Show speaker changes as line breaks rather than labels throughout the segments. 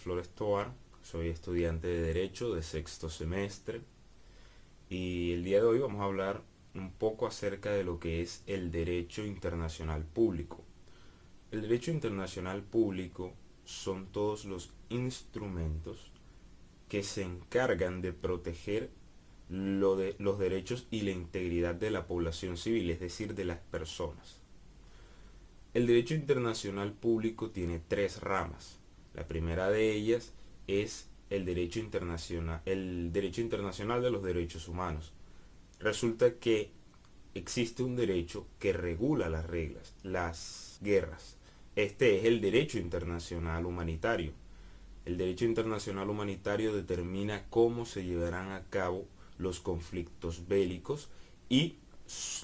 Flores Tovar, soy estudiante de Derecho de sexto semestre y el día de hoy vamos a hablar un poco acerca de lo que es el derecho internacional público. El derecho internacional público son todos los instrumentos que se encargan de proteger los derechos y la integridad de la población civil, es decir, de las personas. El derecho internacional público tiene tres ramas. La primera de ellas es el derecho internacional de los derechos humanos. Resulta que existe un derecho que regula las reglas, las guerras. Este es el derecho internacional humanitario. El derecho internacional humanitario determina cómo se llevarán a cabo los conflictos bélicos y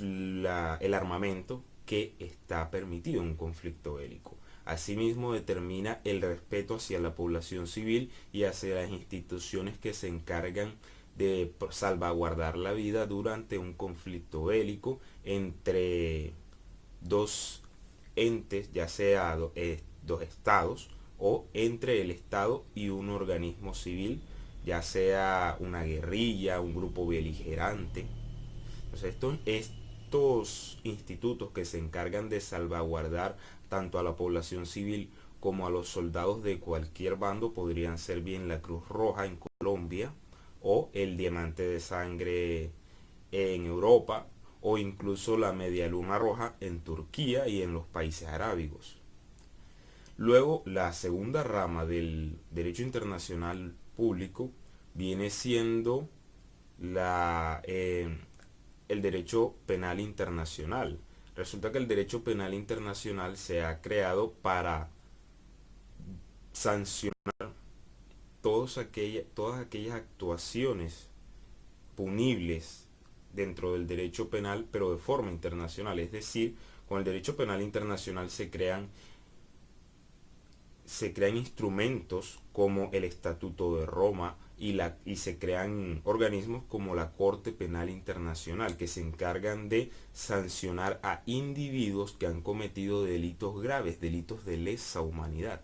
el armamento que está permitido en un conflicto bélico. Asimismo, determina el respeto hacia la población civil y hacia las instituciones que se encargan de salvaguardar la vida durante un conflicto bélico entre dos entes, ya sea dos estados o entre el estado y un organismo civil, ya sea una guerrilla, un grupo beligerante. Entonces estos institutos que se encargan de salvaguardar tanto a la población civil como a los soldados de cualquier bando podrían ser bien la Cruz Roja en Colombia o el Diamante de Sangre en Europa o incluso la Media Luna Roja en Turquía y en los países arábigos. Luego, la segunda rama del derecho internacional público viene siendo la, el derecho penal internacional. Resulta que el derecho penal internacional se ha creado para sancionar todas aquellas actuaciones punibles dentro del derecho penal, pero de forma internacional. Es decir, con el derecho penal internacional se crean instrumentos como el Estatuto de Roma y se crean organismos como la Corte Penal Internacional que se encargan de sancionar a individuos que han cometido delitos graves, delitos de lesa humanidad.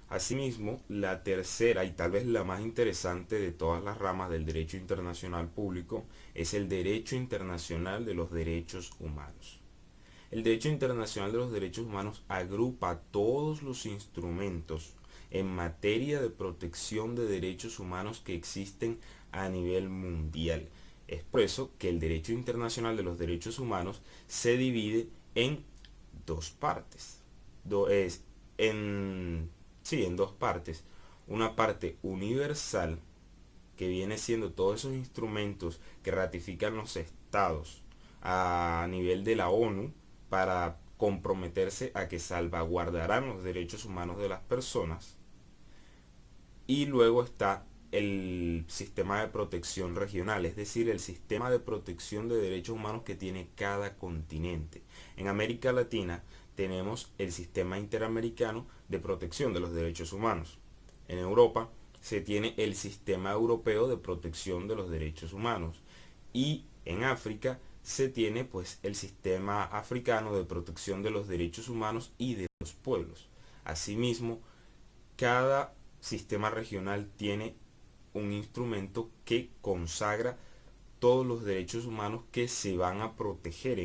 Asimismo, la tercera y tal vez la más interesante de todas las ramas del derecho internacional público es el derecho internacional de los derechos humanos. El derecho internacional de los derechos humanos agrupa todos los instrumentos en materia de protección de derechos humanos que existen a nivel mundial. Es por eso que el derecho internacional de los derechos humanos se divide en dos partes. Do, es, en, sí, en dos partes. Una parte universal, que viene siendo todos esos instrumentos que ratifican los estados a nivel de la ONU para comprometerse a que salvaguardarán los derechos humanos de las personas. Y luego está el sistema de protección regional, es decir, el sistema de protección de derechos humanos que tiene cada continente. En América Latina tenemos el sistema interamericano de protección de los derechos humanos. En Europa se tiene el sistema europeo de protección de los derechos humanos. Y en África se tiene pues el sistema africano de protección de los derechos humanos y de los pueblos. Asimismo, cada sistema regional tiene un instrumento que consagra todos los derechos humanos que se van a proteger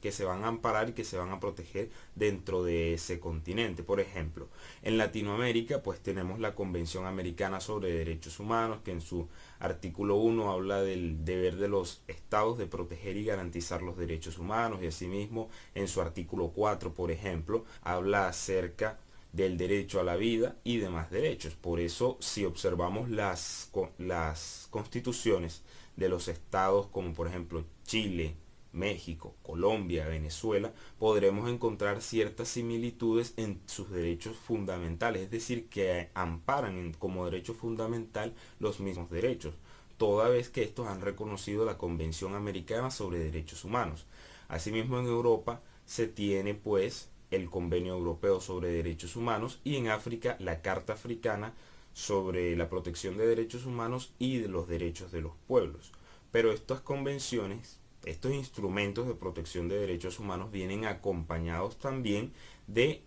que se van a amparar y que se van a proteger dentro de ese continente. Por ejemplo, en Latinoamérica pues tenemos la Convención Americana sobre Derechos Humanos, que en su artículo 1 habla del deber de los estados de proteger y garantizar los derechos humanos, y asimismo en su artículo 4, por ejemplo, habla acerca del derecho a la vida y demás derechos. Por eso, si observamos las constituciones de los estados como por ejemplo Chile, México, Colombia, Venezuela, podremos encontrar ciertas similitudes en sus derechos fundamentales, es decir, que amparan como derecho fundamental los mismos derechos, toda vez que estos han reconocido la Convención Americana sobre Derechos Humanos. Asimismo, en Europa se tiene pues el Convenio Europeo sobre Derechos Humanos y en África la Carta Africana sobre la protección de derechos humanos y de los derechos de los pueblos. Pero estas convenciones, estos instrumentos de protección de derechos humanos vienen acompañados también de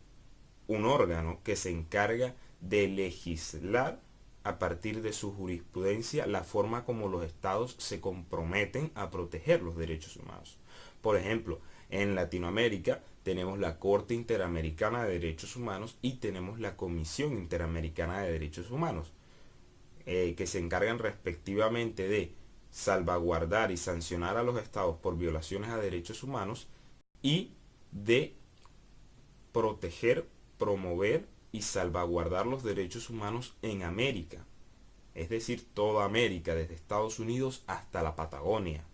un órgano que se encarga de legislar a partir de su jurisprudencia la forma como los estados se comprometen a proteger los derechos humanos. Por ejemplo, en Latinoamérica tenemos la Corte Interamericana de Derechos Humanos y tenemos la Comisión Interamericana de Derechos Humanos, que se encargan respectivamente de salvaguardar y sancionar a los estados por violaciones a derechos humanos y de proteger, promover y salvaguardar los derechos humanos en América, es decir, toda América, desde Estados Unidos hasta la Patagonia.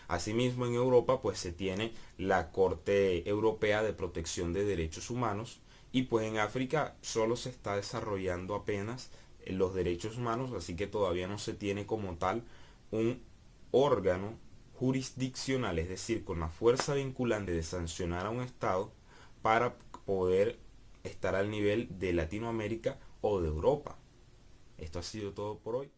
Asimismo, en Europa pues se tiene la Corte Europea de Protección de Derechos Humanos, y pues en África solo se está desarrollando apenas los derechos humanos, así que todavía no se tiene como tal un órgano jurisdiccional, es decir, con la fuerza vinculante de sancionar a un estado para poder estar al nivel de Latinoamérica o de Europa. Esto ha sido todo por hoy.